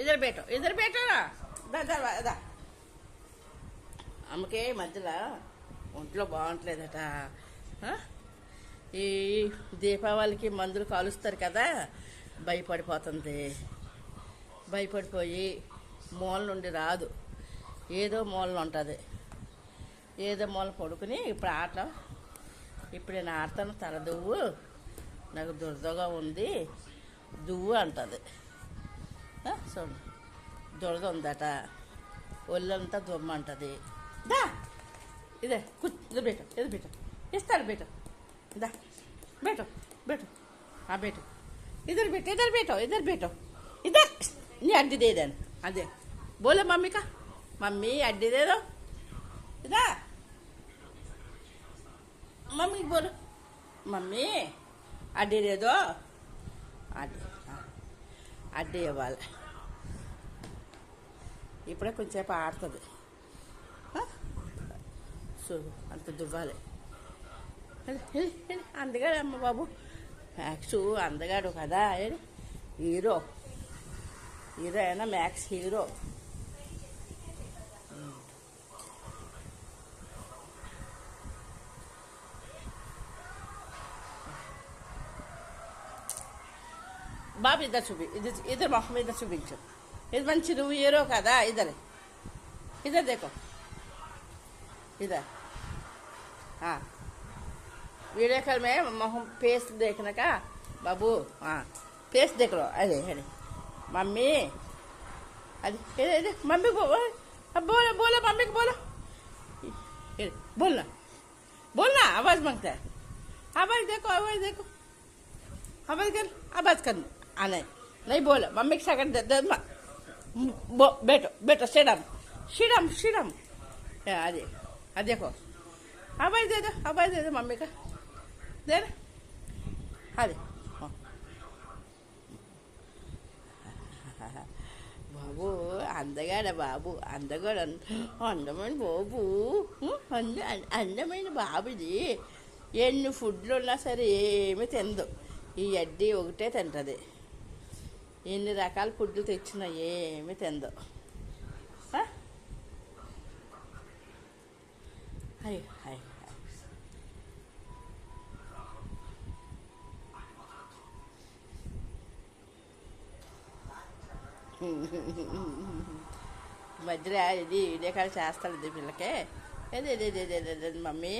ఇద్దరు బేటోరా దా. అమ్మకే మధ్యలో ఒంట్లో బాగుంటలేదట. ఈ దీపావళికి మందులు కాలుస్తారు కదా, భయపడిపోతుంది. భయపడిపోయి మూల నుండి రాదు, ఏదో మూలన ఉంటుంది. ఏదో మూల పడుకుని ఇప్పుడు నేను ఆడతాను, తల దువ్వు, నాకు దురదగా ఉంది దువ్వు అంటుంది. చూడు, దురద ఉందట, ఒళ్ళంతా దుమ్మంటుంది. దా ఇదే ఇది బేట ఇస్తాడు బేట. దా బేటో బేటో ఇద్దరు బేటో इधर नहीं अड्डी दे देना अदे बोले मम्मी का मम्मी अड्डी दे दो इधर मम्मी बोलो मम्मी अड्डी दे दो अड्डी इव्वाले इपड़े కొంచెంసేపు ఆడుతుంది. చూడు అంత దువ్వాలి. అందగాడు అమ్మ బాబు, మ్యాక్స్ అందగాడు కదా, హీరో అయినా మ్యాక్స్ హీరో. బాబు ఇద్దరు ఇద్దరు మొహం మీద చూపించు. ఇది మంచి నువ్వు హీరో కదా. ఇద్దరు देखो इधर हाँ वीडियो कॉल में फेस देखने का बाबू. हाँ फेस देख लो. अरे मम्मी अरे मम्मी को बोलो मम्मी को बोलना आवाज मांगता है. आवाज देखो आवाज कर आना नहीं बोलो मम्मी के साथ बेटो शीडम अरे देखो आवाज दे दो मम्मी का दे ना. अरे బాబు అందగాడ బాబు, అందమైన బాబు, అందమైన బాబుది. ఎన్ని ఫుడ్లు ఉన్నా సరే ఏమి తిందు, ఈ అడ్డీ ఒకటే తింటుంది. ఎన్ని రకాల ఫుడ్లు తెచ్చినా ఏమి తిందు. హాయ్ మధ్యలో ఇది వీడియో కాల్ చేస్తాడు ఇది పిల్లకే. ఏదే మమ్మీ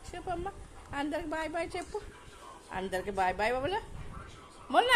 చెప్పమ్మా, అందరికి బాయ్ చెప్పు. అందరికి బాయ్ బాబులా మొన్న